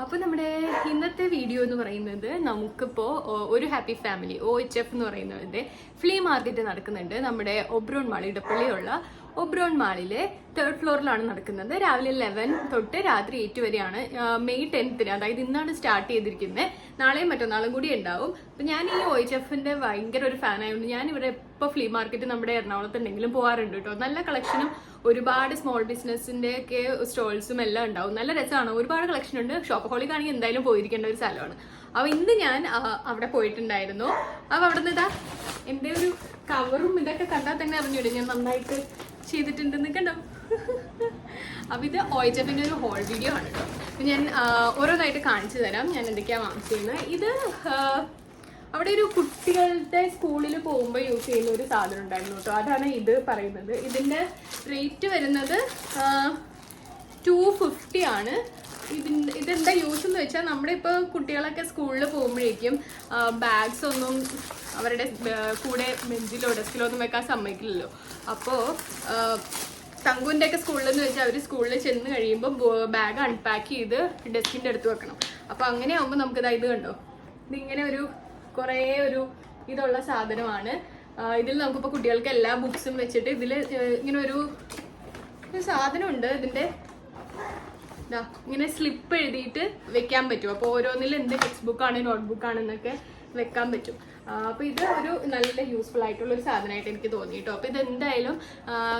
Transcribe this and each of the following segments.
അപ്പോൾ നമ്മുടെ ഇന്നത്തെ വീഡിയോ എന്ന് പറയുന്നത് നമുക്കിപ്പോൾ ഒരു ഹാപ്പി ഫാമിലി OHF എന്ന് പറയുന്നതിൻ്റെ ഫ്ലീ മാർക്കറ്റ് നടക്കുന്നുണ്ട്. നമ്മുടെ ഒബ്രോൺ മാൾ, ഇടപ്പള്ളിയുള്ള ഒബ്രോൺ മാളിലെ 3rd ഫ്ലോറിലാണ് നടക്കുന്നത്. രാവിലെ 11 തൊട്ട് രാത്രി 8 വരെയാണ്. മെയ് 10th, അതായത് ഇന്നാണ് സ്റ്റാർട്ട് ചെയ്തിരിക്കുന്നത്. നാളെയും മറ്റന്നാളും കൂടി ഉണ്ടാവും. അപ്പം ഞാൻ ഈ OHFന്റെ ഭയങ്കര ഒരു ഫാൻ ആയതുകൊണ്ട് ഞാൻ ഇവിടെ ഇപ്പോൾ ഫ്ലീ മാർക്കറ്റ് നമ്മുടെ എറണാകുളത്ത് ഉണ്ടെങ്കിലും പോകാറുണ്ട് കേട്ടോ. നല്ല കളക്ഷനും ഒരുപാട് സ്മോൾ ബിസിനസിന്റെ ഒക്കെ സ്റ്റോൾസും എല്ലാം ഉണ്ടാവും. നല്ല രസമാണ്, ഒരുപാട് കളക്ഷൻ ഉണ്ട്. ഷോപ്പഹോളിക് ആണെങ്കിൽ എന്തായാലും പോയിരിക്കേണ്ട ഒരു സ്ഥലമാണ്. അപ്പോൾ ഇന്ന് ഞാൻ അവിടെ പോയിട്ടുണ്ടായിരുന്നു. അപ്പോൾ അവിടെ നിന്ന് ഇതാ എൻ്റെ ഒരു കവറും ഇതൊക്കെ കണ്ടാൽ തന്നെ അറിഞ്ഞൂടെ ഞാൻ നന്നായിട്ട് ചെയ്തിട്ടുണ്ടെന്ന് കണ്ടോ. അപ്പോൾ ഇത് OHFന്റെ ഒരു ഹോൾ വീഡിയോ ആണ് കേട്ടോ. ഞാൻ ഓരോന്നായിട്ട് കാണിച്ചു തരാം ഞാൻ എന്തൊക്കെയാണ് വാങ്ങിച്ചിരുന്നത്. ഇത് അവിടെ ഒരു കുട്ടികളുടെ സ്കൂളിൽ പോകുമ്പോൾ യൂസ് ചെയ്യുന്ന ഒരു സാധനം ഉണ്ടായിരുന്നു കേട്ടോ. അതാണ് ഇത് പറയുന്നത്. ഇതിൻ്റെ റേറ്റ് വരുന്നത് 250 ആണ്. ഇതെന്താ യൂസ് എന്ന് വെച്ചാൽ നമ്മുടെ ഇപ്പോൾ കുട്ടികളൊക്കെ സ്കൂളിൽ പോകുമ്പോഴേക്കും ബാഗ്സ് ഒന്നും അവരുടെ കൂടെ ബെഞ്ചിലോ ഡെസ്കിലോ ഒന്നും വെക്കാൻ സമ്മതിക്കില്ലല്ലോ. അപ്പോൾ തങ്കുവിൻ്റെ ഒക്കെ സ്കൂളിലെന്ന് വെച്ചാൽ അവർ സ്കൂളിൽ ചെന്ന് കഴിയുമ്പോൾ ബാഗ് അൺപാക്ക് ചെയ്ത് ഡെസ്കിൻ്റെ അടുത്ത് വെക്കണം. അപ്പോൾ അങ്ങനെ ആകുമ്പോൾ നമുക്കിതാ ഇത് കണ്ടോ, ഇതിങ്ങനെ കുറേ ഇതുള്ള സാധനമാണ്. ഇതിൽ നമുക്കിപ്പോൾ കുട്ടികൾക്ക് എല്ലാ ബുക്സും വെച്ചിട്ട് ഇതിൽ ഇങ്ങനെ ഒരു സാധനമുണ്ട്. ഇതിൻ്റെ ഇങ്ങനെ സ്ലിപ്പ് എഴുതിയിട്ട് വെക്കാൻ പറ്റും. അപ്പോൾ ഓരോന്നിൽ എന്ത് ടെക്സ്റ്റ് ബുക്കാണ് നോട്ട്ബുക്കാണെന്നൊക്കെ വെക്കാൻ പറ്റും. അപ്പോൾ ഇത് ഒരു നല്ല യൂസ്ഫുൾ ആയിട്ടുള്ള ഒരു സാധനമായിട്ട് എനിക്ക് തോന്നി കേട്ടോ. അപ്പോൾ ഇത് എന്തായാലും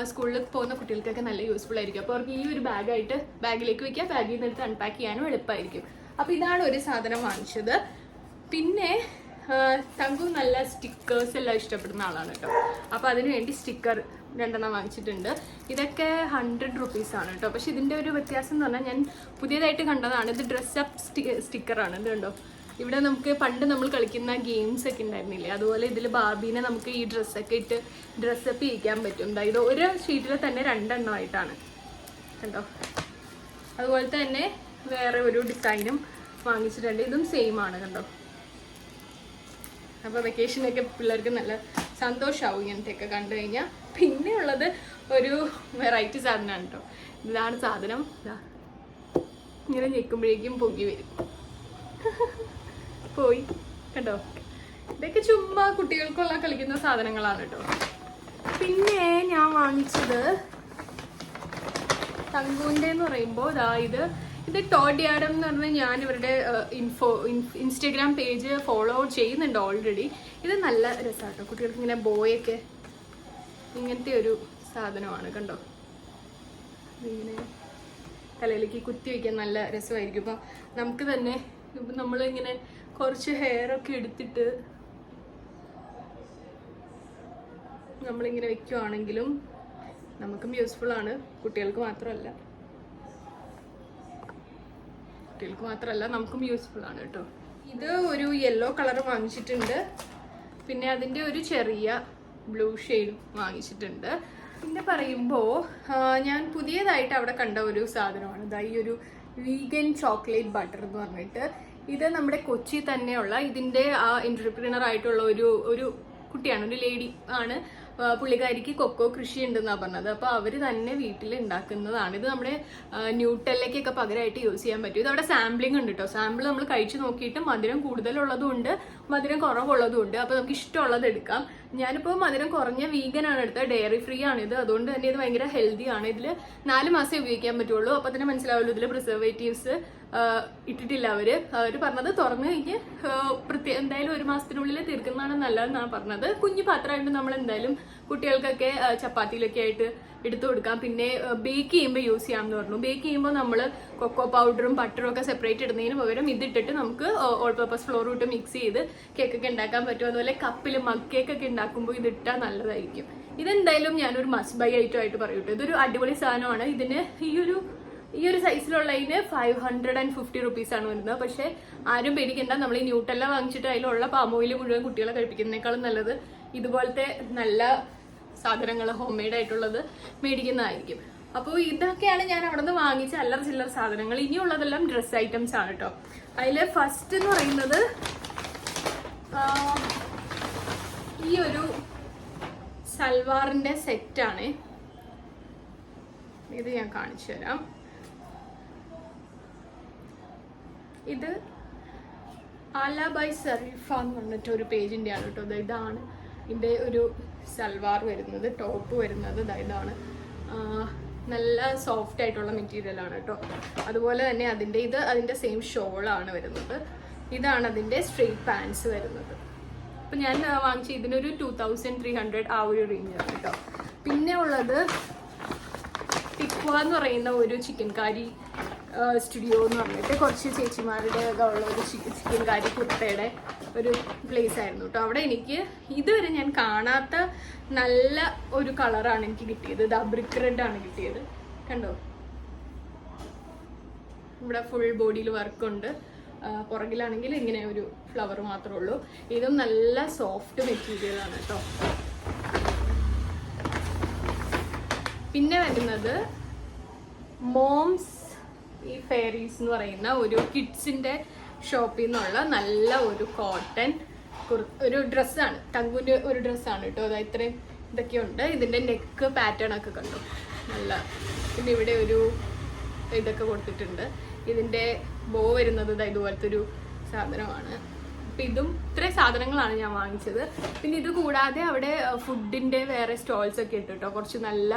സ്കൂളിൽ പോകുന്ന കുട്ടികൾക്കൊക്കെ നല്ല യൂസ്ഫുൾ ആയിരിക്കും. അപ്പോൾ അവർക്ക് ഈ ഒരു ബാഗിലേക്ക് വെക്കുക, ബാഗിൽ നിന്ന് എടുത്ത് അൺപാക്ക് ചെയ്യാനും എളുപ്പമായിരിക്കും. അപ്പോൾ ഇതാണ് ഒരു സാധനം വാങ്ങിച്ചത്. പിന്നെ തങ്കു നല്ല സ്റ്റിക്കേഴ്സ് എല്ലാം ഇഷ്ടപ്പെടുന്ന ആളാണ് കേട്ടോ. അപ്പോൾ അതിന് വേണ്ടി സ്റ്റിക്കർ 2 വാങ്ങിച്ചിട്ടുണ്ട്. ഇതൊക്കെ 100 റുപ്പീസാണ് കേട്ടോ. പക്ഷെ ഇതിൻ്റെ ഒരു വ്യത്യാസം എന്ന് പറഞ്ഞാൽ ഞാൻ പുതിയതായിട്ട് കണ്ടതാണ്. ഇത് ഡ്രസ്സപ്പ് സ്റ്റിക്കറാണ്. ഇത് കണ്ടോ, ഇവിടെ നമുക്ക് പണ്ട് നമ്മൾ കളിക്കുന്ന ഗെയിംസ് ഒക്കെ ഉണ്ടായിരുന്നില്ലേ, അതുപോലെ ഇതിൽ ബാർബീനെ നമുക്ക് ഈ ഡ്രസ്സൊക്കെ ഇട്ട് ഡ്രസ്സപ്പ് ചെയ്യിക്കാൻ പറ്റും. ഇത് ഒരു ഷീറ്റിൽ തന്നെ 2 ആയിട്ടാണ് കണ്ടോ. അതുപോലെ തന്നെ വേറെ ഒരു ഡിസൈനും വാങ്ങിച്ചിട്ടുണ്ട്. ഇതും സെയിം ആണ് കണ്ടോ. അപ്പോൾ വെക്കേഷനൊക്കെ പിള്ളേർക്ക് നല്ല സന്തോഷമാവും ഇങ്ങനത്തെയൊക്കെ കണ്ടു കഴിഞ്ഞാൽ. പിന്നെ ഉള്ളത് ഒരു വെറൈറ്റി സാധനമാണ് കേട്ടോ. ഇതാണ് സാധനം. ഇങ്ങനെ ഞെക്കുമ്പോഴേക്കും പൊങ്ങി വരും. പോയി കണ്ടോ. ഇതൊക്കെ ചുമ്മാ കുട്ടികൾക്കുള്ള കളിക്കുന്ന സാധനങ്ങളാണ് കേട്ടോ. പിന്നെ ഞാൻ വാങ്ങിച്ചത് തങ്കുവിൻ്റെ എന്ന് പറയുമ്പോൾ ഇത് ടോഡിയാഡം എന്ന് പറഞ്ഞാൽ ഞാൻ ഇവരുടെ ഇൻസ്റ്റഗ്രാം പേജ് ഫോളോ ചെയ്യുന്നുണ്ട് ഓൾറെഡി. ഇത് നല്ല രസമാണ് കേട്ടോ. കുട്ടികൾക്ക് ഇങ്ങനെ ബോയൊക്കെ ഇങ്ങനത്തെ ഒരു സാധനമാണ് കണ്ടോ. ഇങ്ങനെ തലയിലേക്ക് കുത്തി വയ്ക്കാൻ നല്ല രസമായിരിക്കും. ഇപ്പം നമുക്ക് തന്നെ ഇപ്പം നമ്മളിങ്ങനെ കുറച്ച് ഹെയറൊക്കെ എടുത്തിട്ട് നമ്മളിങ്ങനെ വെക്കുവാണെങ്കിലും നമുക്കും യൂസ്ഫുൾ ആണ്. കുട്ടികൾക്ക് മാത്രമല്ല നമുക്കും യൂസ്ഫുൾ ആണ് കേട്ടോ. ഇത് ഒരു യെല്ലോ കളർ വാങ്ങിച്ചിട്ടുണ്ട്. പിന്നെ അതിൻ്റെ ഒരു ചെറിയ ബ്ലൂ ഷെയ്ഡ് വാങ്ങിച്ചിട്ടുണ്ട്. പിന്നെ പറയുമ്പോൾ ഞാൻ പുതിയതായിട്ട് അവിടെ കണ്ട ഒരു സാധനമാണ് ഈ ഒരു വീഗൻ ചോക്ലേറ്റ് ബട്ടർ എന്ന് പറഞ്ഞിട്ട്. ഇത് നമ്മുടെ കൊച്ചി തന്നെയുള്ള ഇതിൻ്റെ എൻ്റർപ്രീനർ ആയിട്ടുള്ള ഒരു കുട്ടിയാണ്, ഒരു ലേഡി ആണ്. പുള്ളിക്കാരിക്ക് കൊക്കോ കൃഷി ഉണ്ടെന്നാണ് പറഞ്ഞത്. അപ്പോൾ അവർ തന്നെ വീട്ടിൽ ഉണ്ടാക്കുന്നതാണ്. ഇത് നമ്മുടെ ന്യൂട്ടെല്ലയ്ക്കൊക്കെ പകരമായിട്ട് യൂസ് ചെയ്യാൻ പറ്റും. ഇത് അവിടെ സാമ്പിളിംഗ് ഉണ്ട് കേട്ടോ. സാമ്പിൾ നമ്മൾ കഴിച്ചു നോക്കിയിട്ട് മധുരം കൂടുതലുള്ളതും ഉണ്ട്, മധുരം കുറവുള്ളതും ഉണ്ട്. അപ്പോൾ നമുക്ക് ഇഷ്ടമുള്ളത് എടുക്കാം. ഞാനിപ്പോൾ മധുരം കുറഞ്ഞ വീഗനാണ് എടുത്തത്. ഡയറി ഫ്രീ ആണിത്. അതുകൊണ്ട് തന്നെ ഇത് ഭയങ്കര ഹെൽത്തി ആണ്. ഇതിൽ 4 മാസമേ ഉപയോഗിക്കാൻ പറ്റുള്ളൂ. അപ്പോൾ തന്നെ മനസ്സിലാവുള്ളൂ ഇതിൽ പ്രിസർവേറ്റീവ്സ് ഇട്ടിട്ടില്ല. അവർ പറഞ്ഞത് തുറന്നു കഴിഞ്ഞ് എന്തായാലും 1 മാസത്തിനുള്ളിൽ തീർക്കുന്നതാണ് നല്ലതെന്നാണ് പറഞ്ഞത്. കുഞ്ഞു പാത്രമായിട്ട് നമ്മൾ എന്തായാലും കുട്ടികൾക്കൊക്കെ ചപ്പാത്തിയിലൊക്കെ ആയിട്ട് എടുത്തു കൊടുക്കാം. പിന്നെ ബേക്ക് ചെയ്യുമ്പോൾ യൂസ് ചെയ്യാമെന്ന് പറഞ്ഞു. ബേക്ക് ചെയ്യുമ്പോൾ നമ്മൾ കൊക്കോ പൗഡറും ബട്ടറും ഒക്കെ സെപ്പറേറ്റ് ഇടുന്നതിന് പകരം ഇതിട്ടിട്ട് നമുക്ക് ഓൾ പർപ്പസ് ഫ്ലോർ ഇട്ട് മിക്സ് ചെയ്ത് കേക്കൊക്കെ ഉണ്ടാക്കാൻ പറ്റും. അതുപോലെ കപ്പിൽ മഗ് കേക്കൊക്കെ ഉണ്ടാക്കുമ്പോൾ ഇതിട്ടാൽ നല്ലതായിരിക്കും. ഇതെന്തായാലും ഞാനൊരു മസ്റ്റ് ബൈ ഐറ്റം ആയിട്ട് പറയൂട്ടോ. ഇതൊരു അടിപൊളി സാധനമാണ്. ഇതിന് ഈ ഒരു സൈസിലുള്ളതിന് 550 റുപ്പീസാണ് വരുന്നത്. പക്ഷേ ആരും പേടിക്കണ്ട, നമ്മൾ ഈ ന്യൂട്ടെല്ല വാങ്ങിച്ചിട്ട് അതിലുള്ള പാം ഓയിൽ മുഴുവൻ കുട്ടികളെ കഴിപ്പിക്കുന്നതിനേക്കാളും നല്ലത് ഇതുപോലത്തെ നല്ല സാധനങ്ങൾ ഹോം മെയ്ഡ് ആയിട്ടുള്ളത് മേടിക്കുന്നതായിരിക്കും. അപ്പോൾ ഇതൊക്കെയാണ് ഞാൻ അവിടെ നിന്ന് വാങ്ങിച്ച അല്ലറ ചില്ലറ സാധനങ്ങൾ. ഇനിയുള്ളതെല്ലാം ഡ്രസ് ഐറ്റംസ് ആണ് കേട്ടോ. അതിൽ ഫസ്റ്റ് എന്ന് പറയുന്നത് ഈ ഒരു സൽവാറിൻ്റെ സെറ്റാണ്. ഇത് ഞാൻ കാണിച്ചു തരാം. ഇത് ആല ബൈ സറീഫ എന്ന് പറഞ്ഞിട്ട് ഒരു പേജിൻ്റെ ആണ് കേട്ടോ. ഇതാണ് ഇതിൻ്റെ ഒരു സൽവാർ വരുന്നത്, ടോപ്പ് വരുന്നത് ഇതാണ്. നല്ല സോഫ്റ്റ് ആയിട്ടുള്ള മെറ്റീരിയലാണ് കേട്ടോ. അതുപോലെ തന്നെ അതിൻ്റെ സെയിം ഷോളാണ് വരുന്നത്. ഇതാണ് അതിൻ്റെ സ്ട്രെയിറ്റ് പാൻസ് വരുന്നത്. അപ്പം ഞാൻ വാങ്ങിച്ച ഇതിനൊരു 2300 ആ ഒരു റേഞ്ചാണ് കേട്ടോ. പിന്നെ ഉള്ളത് ടിക്വ എന്ന് പറയുന്ന ഒരു ചിക്കൻ കാരി സ്റ്റുഡിയോ എന്ന് പറഞ്ഞിട്ട് കുറച്ച് ചേച്ചിമാരുടെ ഉള്ള ഒരു ചിക്കൻ കാരി കുർത്തയുടെ ഒരു പ്ലേസ് ആയിരുന്നു കേട്ടോ. അവിടെ എനിക്ക് ഇതുവരെ ഞാൻ കാണാത്ത നല്ല ഒരു കളറാണ് എനിക്ക് കിട്ടിയത്. ഇത് ബ്രിക്ക് റെഡ് ആണ് കിട്ടിയത്. കണ്ടോ, ഇവിടെ ഫുൾ ബോഡിയിൽ വർക്കുണ്ട്. പുറകിലാണെങ്കിൽ ഇങ്ങനെ ഒരു ഫ്ലവർ മാത്രമേ ഉള്ളൂ. ഇതും നല്ല സോഫ്റ്റ് മെറ്റീരിയലാണ് കേട്ടോ. പിന്നെ വരുന്നത് മോംസ് ഈ ഫെയറീസ് എന്ന് പറയുന്ന ഒരു കിഡ്സിൻ്റെ ഷോപ്പിൽ നിന്നുള്ള നല്ല ഒരു കോട്ടൺ ഒരു ഡ്രസ്സാണ്. ടങ്കുവിൻ്റെ ഒരു ഡ്രസ്സാണ് കേട്ടോ. അത് ഇത്രയും ഇതൊക്കെയുണ്ട്. ഇതിൻ്റെ നെക്ക് പാറ്റേൺ ഒക്കെ കണ്ടു നല്ല. പിന്നെ ഇവിടെ ഒരു ഇതൊക്കെ കൊടുത്തിട്ടുണ്ട്. ഇതിൻ്റെ ബോ വരുന്നത് ഇതുപോലത്തെ ഒരു സാധനമാണ്. അപ്പം ഇതും ഇത്രയും സാധനങ്ങളാണ് ഞാൻ വാങ്ങിച്ചത്. പിന്നെ ഇത് കൂടാതെ അവിടെ ഫുഡിൻ്റെ വേറെ സ്റ്റോൾസ് ഒക്കെ ഉണ്ട് കേട്ടോ. കുറച്ച് നല്ല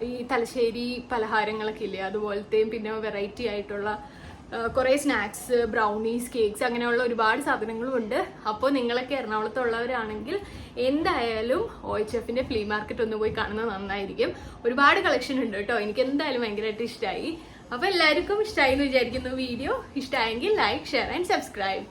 ഈ തലശ്ശേരി പലഹാരങ്ങളൊക്കെ ഇല്ലേ, അതുപോലത്തെയും പിന്നെ വെറൈറ്റി ആയിട്ടുള്ള കുറേ സ്നാക്സ്, ബ്രൗണീസ്, കേക്ക്സ് അങ്ങനെയുള്ള ഒരുപാട് സാധനങ്ങളും ഉണ്ട്. അപ്പോൾ നിങ്ങളൊക്കെ എറണാകുളത്തുള്ളവരാണെങ്കിൽ എന്തായാലും OHFൻ്റെ ഫ്ലീ മാർക്കറ്റ് ഒന്ന് പോയി കാണുന്നത് നന്നായിരിക്കും. ഒരുപാട് കളക്ഷൻ ഉണ്ട് കേട്ടോ. എനിക്ക് എന്തായാലും ഭയങ്കരമായിട്ട് ഇഷ്ടമായി. അപ്പോൾ എല്ലാവർക്കും ഇഷ്ടമായി എന്ന് വിചാരിക്കുന്നു വീഡിയോ. ഇഷ്ടമായെങ്കിൽ ലൈക്ക്, ഷെയർ ആൻഡ് സബ്സ്ക്രൈബ്.